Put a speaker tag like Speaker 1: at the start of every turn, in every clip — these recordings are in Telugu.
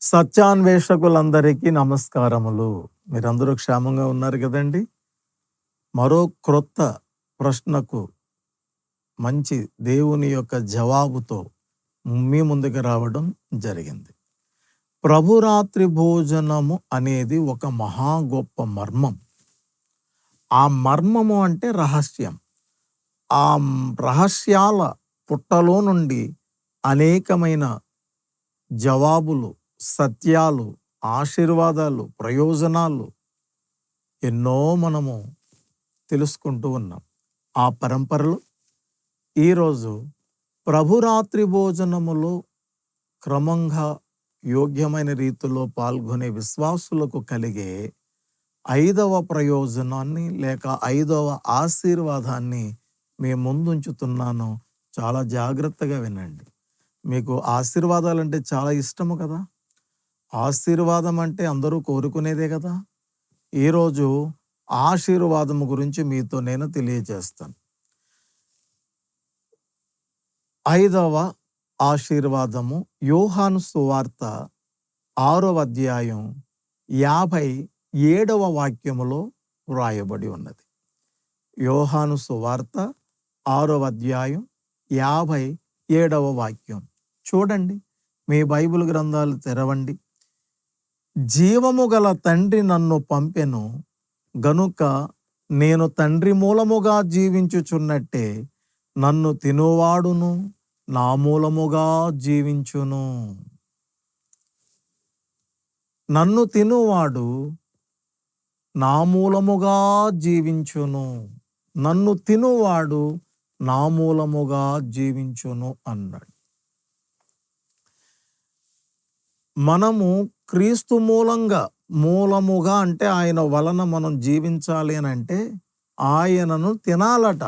Speaker 1: సత్యాన్వేషకులందరికీ నమస్కారములు. మీరందరూ క్షేమంగా ఉన్నారు కదండి. మరో క్రొత్త ప్రశ్నకు మంచి దేవుని యొక్క జవాబుతో మీ ముందుకు రావడం జరిగింది. ప్రభురాత్రి భోజనము అనేది ఒక మహా గొప్ప మర్మం. ఆ మర్మము అంటే రహస్యం. ఆ రహస్యాల పుట్టలో నుండి అనేకమైన జవాబులు, సత్యాలు, ఆశీర్వాదాలు, ప్రయోజనాలు ఎన్నో మనము తెలుసుకుంటూ ఉన్నాం. ఆ పరంపరలో ఈరోజు ప్రభురాత్రి భోజనములో క్రమంగా యోగ్యమైన రీతిలో పాల్గొనే విశ్వాసులకు కలిగే 5వ ప్రయోజనాన్ని లేక 5వ ఆశీర్వాదాన్ని మీ ముందుంచుతున్నాను. చాలా జాగ్రత్తగా వినండి. మీకు ఆశీర్వాదాలంటే చాలా ఇష్టము కదా. ఆశీర్వాదం అంటే అందరూ కోరుకునేదే కదా. ఈరోజు ఆశీర్వాదము గురించి మీతో నేను తెలియజేస్తాను. 5వ ఆశీర్వాదము యోహాను సువార్త 6వ అధ్యాయం 57వ వాక్యములో వ్రాయబడి ఉన్నది. యోహాను సువార్త 6వ అధ్యాయం 57వ వాక్యం చూడండి. మీ బైబిల్ గ్రంథాలు తెరవండి. జీవము గల తండ్రి నన్ను పంపెను గనుక నేను తండ్రి మూలముగా జీవించుచున్నట్టే నన్ను తినువాడును నా మూలముగా జీవించును. నన్ను తినువాడు నా మూలముగా జీవించును. నన్ను తినువాడు నా మూలముగా జీవించును అన్నాడు. మనము క్రీస్తు మూలముగా అంటే ఆయన వలన మనం జీవించాలి అని అంటే ఆయనను తినాలట.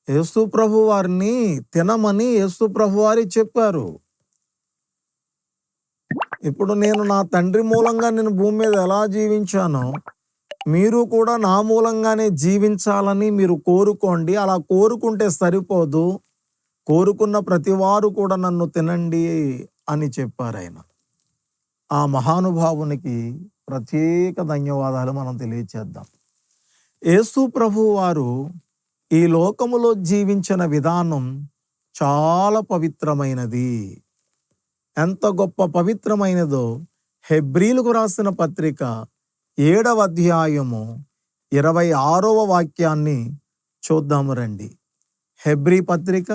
Speaker 1: యేసు ప్రభు వారిని తినమని యేసు ప్రభు వారి చెప్పారు. ఇప్పుడు నేను నా తండ్రి మూలంగా నేను భూమి మీద ఎలా జీవించానో మీరు కూడా నా మూలంగానే జీవించాలని మీరు కోరుకోండి. అలా కోరుకుంటే సరిపోదు. కోరుకున్న ప్రతి వారు కూడా నన్ను తినండి అని చెప్పారు ఆయన. ఆ మహానుభావునికి ప్రత్యేక ధన్యవాదాలు మనం తెలియచేద్దాం. యేసు ప్రభు వారు ఈ లోకములో జీవించిన విధానం చాలా పవిత్రమైనది. ఎంత గొప్ప పవిత్రమైనదో హెబ్రీలకు రాసిన పత్రిక 7వ అధ్యాయము 26వ వాక్యాన్ని చూద్దాము రండి. హెబ్రీ పత్రిక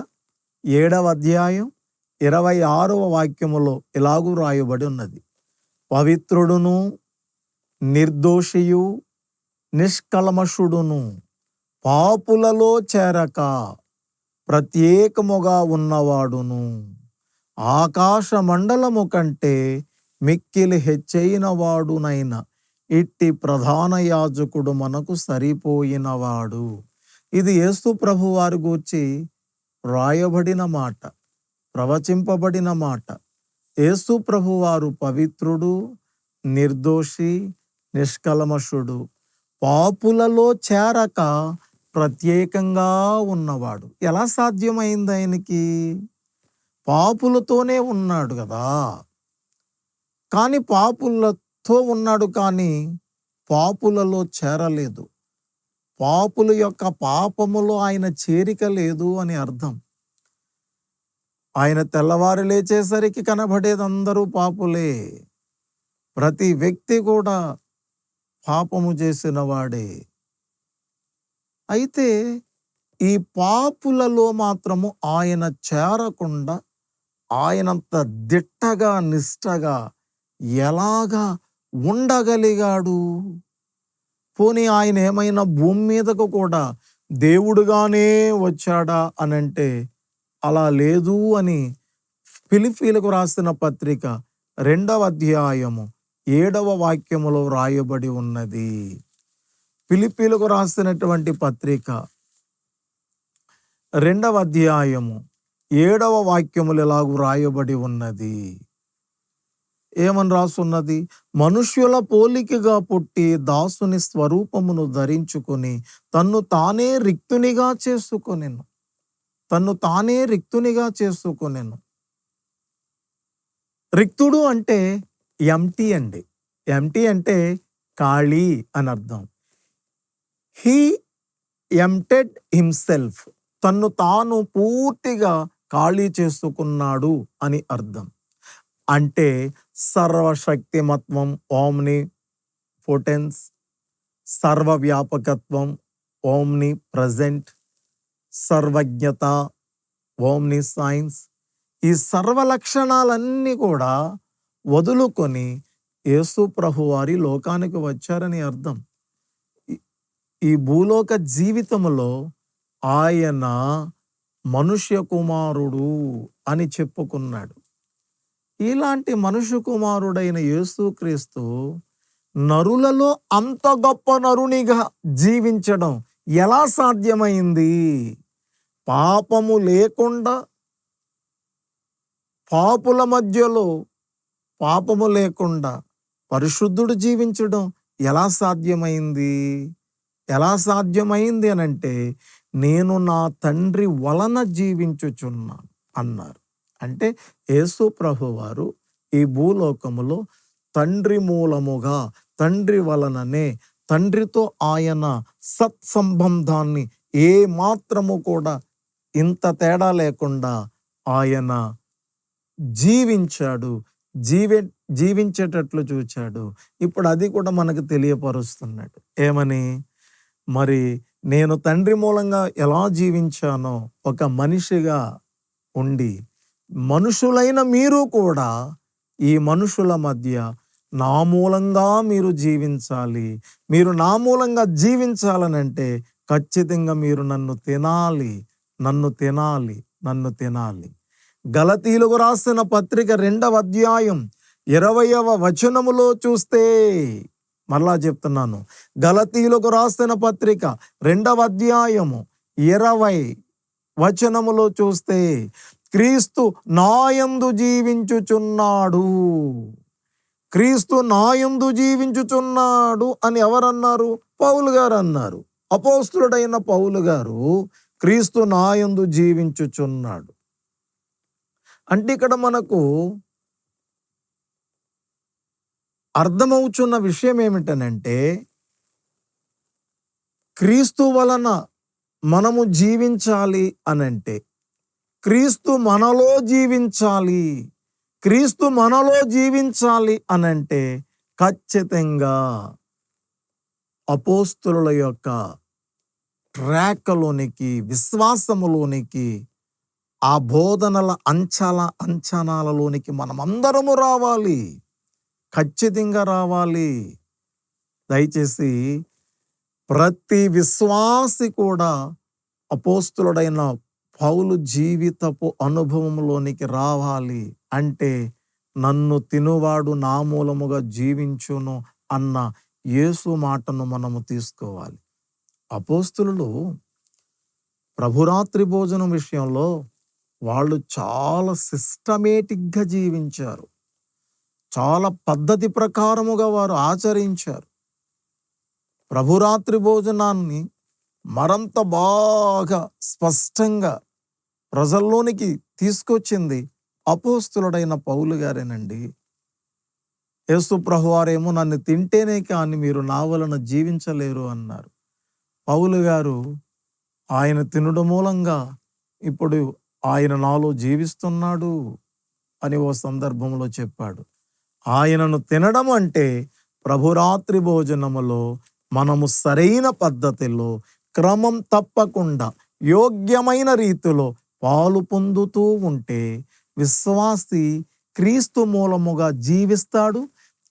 Speaker 1: 7వ అధ్యాయం 26వ వాక్యములో ఇలాగూ రాయబడి ఉన్నది. పవిత్రుడును నిర్దోషియు నిష్కల్మషుడును పాపులలో చేరక ప్రత్యేకముగా ఉన్నవాడును ఆకాశ మండలము కంటే మిక్కిలి హెచ్చైన వాడునైన ఇట్టి ప్రధాన యాజకుడు మనకు సరిపోయినవాడు. ఇది యేసు ప్రభు వారి గూర్చి రాయబడిన మాట, ప్రవచింపబడిన మాట. యేసు ప్రభు వారు పవిత్రుడు, నిర్దోషి, నిష్కల్మషుడు, పాపులలో చేరక ప్రత్యేకంగా ఉన్నవాడు. ఎలా సాధ్యమైంది ఆయనకి? పాపులతోనే ఉన్నాడు కదా. కానీ పాపులతో ఉన్నాడు కానీ పాపులలో చేరలేదు. పాపుల యొక్క పాపములో ఆయన చేరిక లేదు అని అర్థం. ఆయన తెల్లవారు లేచేసరికి కనబడేది అందరూ పాపులే. ప్రతి వ్యక్తి కూడా పాపము చేసిన వాడే. అయితే ఈ పాపులలో మాత్రము ఆయన చేరకుండా ఆయనంత దిట్టగా నిష్టగా ఎలాగా ఉండగలిగాడు? పోనీ ఆయన ఏమైనా భూమి మీదకు కూడా దేవుడుగానే వచ్చాడా అనంటే అలా లేదు అని ఫిలిప్పీలకు రాసిన పత్రిక 2వ అధ్యాయము 7వ వాక్యములో రాయబడి ఉన్నది. ఫిలిప్పీలకు రాసినటువంటి పత్రిక 2వ అధ్యాయము 7వ వాక్యములు ఎలాగూ రాయబడి ఉన్నది. ఏమని రాసున్నది? మనుష్యుల పోలికగా పుట్టి దాసుని స్వరూపమును ధరించుకొని తన్ను తానే రిక్తునిగా చేసుకొనెను. రిక్తుడు అంటే ఎంటీ అండి. ఎంటీ అంటే ఖాళీ అని అర్థం. హీ ఎంప్టెడ్ హిమ్సెల్ఫ్, తన్ను తాను పూర్తిగా ఖాళీ చేసుకున్నాడు అని అర్థం. అంటే సర్వశక్తిమత్వం, ఓమ్ని పొటెన్స్, సర్వవ్యాపకత్వం, ఓమ్ని ప్రజెంట్, సర్వజ్ఞత, ఓమ్ని సైన్స్, ఈ సర్వ లక్షణాలన్నీ కూడా వదులుకొని యేసు ప్రభువారి లోకానికి వచ్చారని అర్థం. ఈ భూలోక జీవితంలో ఆయన మనుష్య కుమారుడు అని చెప్పుకున్నాడు. ఇలాంటి మనుష్య కుమారుడైన యేసుక్రీస్తు నరులలో అంత గొప్ప నరునిగా జీవించడం ఎలా సాధ్యమైంది? పాపము లేకుండా, పాపుల మధ్యలో పాపము లేకుండా పరిశుద్ధుడు జీవించడం ఎలా సాధ్యమైంది? ఎలా సాధ్యమైంది అనంటే, నేను నా తండ్రి వలన జీవించుచున్నాను అన్నారు. అంటే యేసు ప్రభువారు ఈ భూలోకములో తండ్రి మూలముగా, తండ్రి వలననే, తండ్రితో ఆయన సత్సంబంధాన్ని ఏ మాత్రము కూడా ఇంత తేడా లేకుండా ఆయన జీవించాడు, జీవించేటట్లు చూచాడు. ఇప్పుడు అది కూడా మనకు తెలియపరుస్తున్నాడు. ఏమని? మరి నేను తండ్రి మూలంగా ఎలా జీవించానో ఒక మనిషిగా ఉండి, మనుషులైన మీరు కూడా ఈ మనుషుల మధ్య నా మూలంగా మీరు జీవించాలి. మీరు నా మూలంగా జీవించాలనంటే ఖచ్చితంగా మీరు నన్ను తినాలి, నన్ను తినాలి, నన్ను తినాలి. గలతీయులకు రాసిన పత్రిక 2వ అధ్యాయం 20వ వచనములో చూస్తే, మరలా చెప్తున్నాను, గలతీయులకు రాసిన పత్రిక 2వ అధ్యాయము 20 వచనములో చూస్తే, క్రీస్తు నాయందు జీవించుచున్నాడు, క్రీస్తు నాయందు జీవించుచున్నాడు అని ఎవరన్నారు? పౌలు గారు అన్నారు. అపోస్తులుడైన పౌలు గారు క్రీస్తు నాయందు జీవించుచున్నాడు అంటే ఇక్కడ మనకు అర్థమవుతున్న విషయం ఏమిటనంటే, క్రీస్తు వలన మనము జీవించాలి అనంటే, క్రీస్తు మనలో జీవించాలి, క్రీస్తు మనలో జీవించాలి అనంటే ఖచ్చితంగా అపోస్తుల యొక్క ట్రాక్లోనికి, విశ్వాసములోనికి, ఆ బోధనల అంచనాలలోనికి మనమందరము రావాలి, ఖచ్చితంగా రావాలి. దయచేసి ప్రతి విశ్వాసి కూడా అపోస్తులుడైన పౌలు జీవితపు అనుభవంలోనికి రావాలి. అంటే నన్ను తినువాడు నా మూలముగా జీవించును అన్న యేసు మాటను మనము తీసుకోవాలి. అపోస్తులు ప్రభురాత్రి భోజనం విషయంలో వాళ్ళు చాలా సిస్టమేటిక్గా జీవించారు, చాలా పద్ధతి ప్రకారముగా వారు ఆచరించారు. ప్రభురాత్రి భోజనాన్ని మరంత బాగా స్పష్టంగా ప్రజల్లోనికి తీసుకొచ్చింది అపోస్తులుడైన పౌలు గారేనండి. యేసు ప్రభువారేమో నన్ను తింటేనే కానీ మీరు నా వలన జీవించలేరు అన్నారు. పౌలు గారు ఆయన తినడం మూలంగా ఇప్పుడు ఆయన నాలో జీవిస్తున్నాడు అని ఓ సందర్భంలో చెప్పాడు. ఆయనను తినడం అంటే ప్రభురాత్రి భోజనములో మనము సరైన పద్ధతిలో, క్రమం తప్పకుండా, యోగ్యమైన రీతిలో పాలు పొందుతూ ఉంటే విశ్వాసి క్రీస్తు మూలముగా జీవిస్తాడు,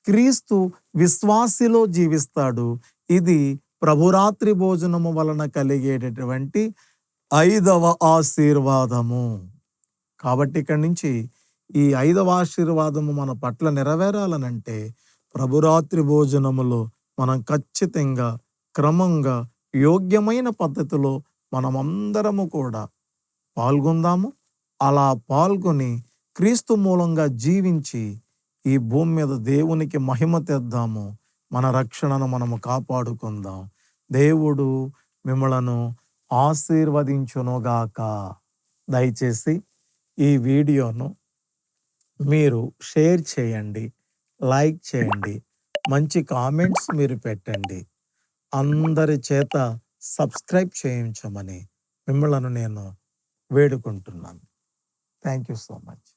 Speaker 1: క్రీస్తు విశ్వాసిలో జీవిస్తాడు. ఇది ప్రభురాత్రి భోజనము వలన కలిగేటటువంటి 5వ ఆశీర్వాదము. కాబట్టి ఇక్కడి నుంచి ఈ 5వ ఆశీర్వాదము మన పట్ల నెరవేరాలనంటే ప్రభురాత్రి భోజనములో మనం ఖచ్చితంగా, క్రమంగా, యోగ్యమైన పద్ధతిలో మనమందరము కూడా పాల్గొందాము. అలా పాల్గొని క్రీస్తు మూలంగా జీవించి ఈ భూమి మీద దేవునికి మహిమ తెద్దాము. మన రక్షణను మనము కాపాడుకుందాం. దేవుడు మిమ్మలను ఆశీర్వదించునుగాక. దయచేసి ఈ వీడియోను మీరు షేర్ చేయండి, లైక్ చేయండి, మంచి కామెంట్స్ మీరు పెట్టండి. అందరి చేత సబ్స్క్రైబ్ చేయించమని మిమ్మలను నేను వేడుకుంటున్నాను. Thank you so much.